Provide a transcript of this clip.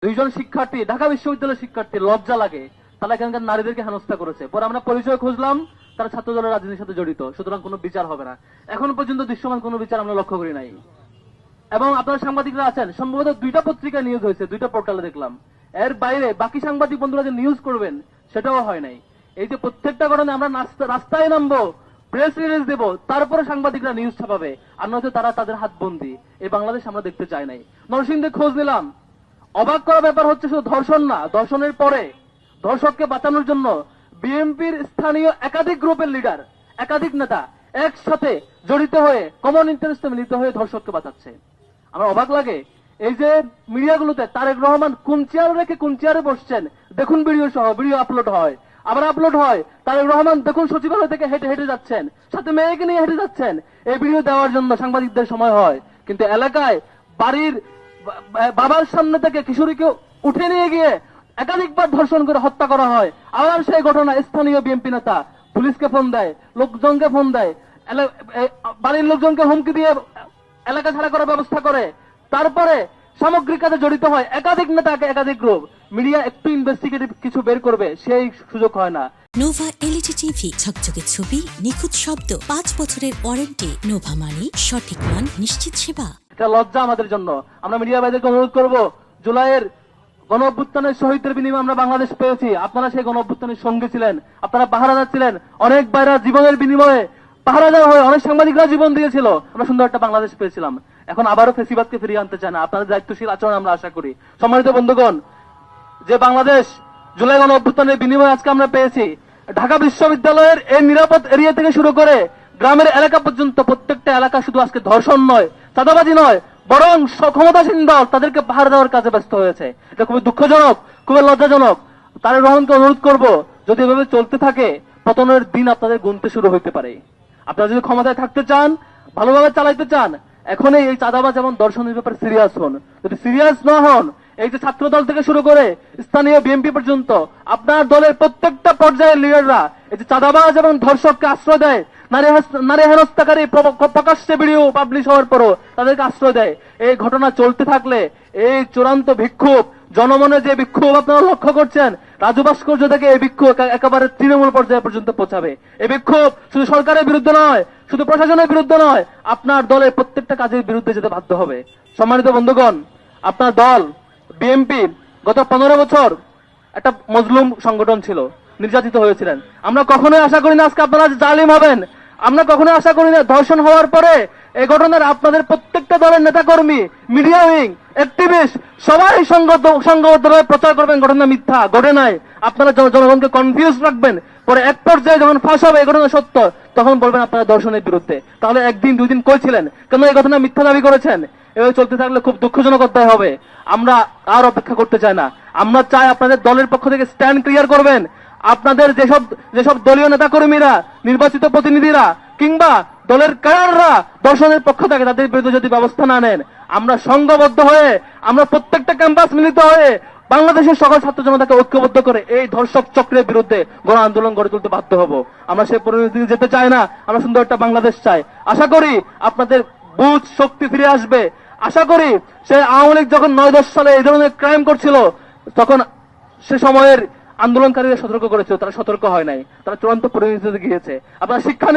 দুইজন শিক্ষার্থী, ঢাকা বিশ্ববিদ্যালয়ের শিক্ষার্থী, লজ্জা লাগে, তারা এখানকার নারীদেরকে হেনস্থা করেছে। পরে আমরা পরিচয় খুঁজলাম, তারা ছাত্র দলের রাজনীতির সাথে জড়িত, সুতরাং কোনো বিচার হবে না। এখন পর্যন্ত দৃশ্যমান কোনো বিচার আমরা লক্ষ্য করি নাই। এবং আপনারা সাংবাদিকরা আছেন, সম্ভবত 2টা পত্রিকা নিউজ হয়েছে, 2টা পোর্টালে দেখলাম। এর বাইরে বাকি সাংবাদিক বন্ধুরা যে নিউজ করবেন সেটাও হয় নাই। এই যে প্রত্যেকটা ঘটনা আমরা রাস্তায় নামবো, প্রেস রিলিজ দেবো, তারপরে সাংবাদিকরা নিউজ ছাপাবে, আর নয়তো তারা তাদের হাত বন্দি। এই বাংলাদেশ আমরা দেখতে চাই নাই। নরসিংদীতে খোঁজ নিলাম, অবাক করা ব্যাপার হচ্ছে শুধু ধর্ষণ না, ধর্ষণের পরে ধর্ষককে বাঁচানোর জন্য বিএনপির স্থানীয় একাধিক গ্রুপের লিডার, একাধিক নেতা একসাথে জড়িত হয়ে কমন ইন্টারেস্টে মিলিত হয়ে ধর্ষককে বাঁচাচ্ছে। আমার অবাক লাগে, এই যে মিডিয়াগুলোতে তারেক রহমান কোন চেয়ারে রেখে কোন চেয়ারে বসছেন দেখুন, ভিডিও সহ ভিডিও আপলোড হয়, আবার আপলোড হয়। তারেক রহমান দেখুন সচিবালয় থেকে হেঁটে হেঁটে যাচ্ছেন, সাথে মেয়েকে নিয়ে হেঁটে যাচ্ছেন। এই ভিডিও দেওয়ার জন্য সাংবাদিকদের সময় হয়, কিন্তু এলাকায় বাড়ির বাবার সামনে থেকে কিশোরীকে উঠে নিয়ে গিয়ে একাধিকবার ধর্ষণ করে হত্যা করা হয়। আবার সেই ঘটনা স্থানীয় বিএনপি নেতা পুলিশকে ফোন দেয়, লোকজনকে ফোন দেয়, বাড়ির লোকজনকে হুমকি দিয়ে এলাকা ছাড়া করার ব্যবস্থা করে। তারপরে সামগ্রিক কাজে জড়িত হয় একাধিক নেতা, একাধিক গ্রুপ। মিডিয়া একটু ইনভেস্টিগেটিভ কিছু বের করবে, সেই সুযোগ হয় না। নোভা এলইডি টিভি, ঝকঝকে ছবি, নিখুঁত শব্দ, 5 বছরের ওয়ারেন্টি। নোভা মানে সঠিক মান, নিশ্চিত সেবা। এটা লজ্জা আমাদের জন্য। আমরা মিডিয়া ভাইদেরকে অনুরোধ করব, জুলাইয়ের গণ অভ্যুত্থানের শহীদদের বিনিময়ে আমরা বাংলাদেশ পেয়েছি। আপনারা সেই গণ অভ্যুত্থানের সঙ্গে ছিলেন, আপনারা পাহারাদার ছিলেন। অনেক ভাইরা জীবনের বিনিময়ে পাহারাদার হয়ে, অনেক সাংবাদিকরা জীবন দিয়েছিল। আমরা সুন্দর একটা বাংলাদেশ পেয়েছিলাম। এখন আবারও ফেসিবাদকে ফিরিয়ে আনতে চায় না। আপনাদের দায়িত্বশীল আচরণ আমরা আশা করি। সম্মানিত বন্ধুগণ, যে বাংলাদেশ জুলাই গণ অভ্যুত্থানের বিনিময়ে আজকে আমরা পেয়েছি, ঢাকা বিশ্ববিদ্যালয়ের এই নিরাপদ এরিয়া থেকে শুরু করে গ্রামের এলাকা পর্যন্ত প্রত্যেকটা এলাকা শুধু আজকে ধর্ষণ নয়, চাঁদাবাজি নয়, বরং ক্ষমতাসীন দল তাদেরকে পাহাড় দেওয়ার কাজে ব্যস্ত হয়েছে। এটা খুবই দুঃখজনক, খুবই লজ্জাজনক। তারেক রহমানকে অনুরোধ করব, যদি এভাবে চলতে থাকে পতনের দিন আপনাদের গুনতে শুরু হইতে পারে। আপনারা যদি ক্ষমতায় থাকতে চান, ভালোভাবে চালাইতে চান, এখনই এই চাঁদাবাজ এবং দর্শনের ব্যাপারে সিরিয়াস হন। যদি সিরিয়াস না হন, এই যে ছাত্র দল থেকে শুরু করে স্থানীয় বিএনপি পর্যন্ত আপনার দলের প্রত্যেকটা পর্যায়ের লিডাররা এই যে চাঁদাবাজ এবং ধর্ষককে আশ্রয় দেয়, নারী হেনস্থাকারী প্রকাশ্যে ভিডিও পাবলিশ হওয়ার পরও তাদেরকে আশ্রয় দেয়, এই ঘটনা চলতে থাকলে এই চূড়ান্ত বিক্ষোভ, জনমনে যে বিক্ষোভ আপনারা লক্ষ্য করছেন, রাজু ভাস্কর্য থেকে এই বিক্ষোভ একেবারে তৃণমূল পর্যায়ে পর্যন্ত পৌঁছাবে। এই বিক্ষোভ শুধু সরকারের বিরুদ্ধে নয়, শুধু প্রশাসনের বিরুদ্ধে নয়, আপনার দলের প্রত্যেকটা কাজের বিরুদ্ধে যেতে বাধ্য হবে। সম্মানিত বন্ধুগণ, আপনার দল বিএনপি গত 15 বছর একটা মজলুম সংগঠন ছিল, নির্যাতিত হয়েছিলেন। আমরা কখনোই আশা করি না আজকে আপনারা জালিম হবেন। আমরা কখনোই আশা করি না ধর্ষণ হওয়ার পরে এই ঘটনার আপনাদের প্রত্যেকটা দলের নেতাকর্মী, মিডিয়া উইং, অ্যাক্টিভিস্ট সবাই সংঘবদ্ধভাবে প্রচার করবেন ঘটনা মিথ্যা, ঘটে নাই। আপনারা জনগণকে কনফিউজ রাখবেন, পরে এক পর্যায়ে যখন ফাঁস হবে এই ঘটনা সত্য, তখন বলবেন আপনারা ধর্ষণের বিরুদ্ধে। তাহলে একদিন 2 দিন কই ছিলেন? কেন এই ঘটনা মিথ্যা দাবি করেছেন? এভাবে চলতে থাকলে খুব দুঃখজনক অধ্যায় হবে। আমরা আর অপেক্ষা করতে চাই না। আমরা চাই আপনাদের দলের পক্ষ থেকে স্ট্যান্ড ক্লিয়ার করবেন। আপনাদের যেসব দলীয় নেতাকর্মীরা, নির্বাচিত প্রতিনিধিরা কিংবা দলের ক্যাডাররা দর্শনের পক্ষ থেকে তাদের বিরুদ্ধে যদি ব্যবস্থা না নেন, আমরা সংঘবদ্ধ হয়ে, আমরা প্রত্যেকটা ক্যাম্পাস মিলিত হয়ে বাংলাদেশের সকল ছাত্র জনতাকে ঐক্যবদ্ধ করে এই ধর্ষক চক্রের বিরুদ্ধে গণ আন্দোলন গড়ে তুলতে বাধ্য হব। আমরা সেই পরিণতিতে যেতে চাই না, আমরা সুন্দর একটা বাংলাদেশ চাই। আশা করি আপনাদের বুঝ শক্তি ফিরে আসবে। আশা করি সেই আওয়ামী লীগ যখন 9-10 সালে এই ধরনের ক্রাইম করছিল, তখন সে সময়ের আন্দোলনকারীরা সতর্ক করেছিল, তারা সতর্ক হয় নাই, তারা চূড়ান্ত পরিণতিতে গিয়েছে। আপনারা শিক্ষা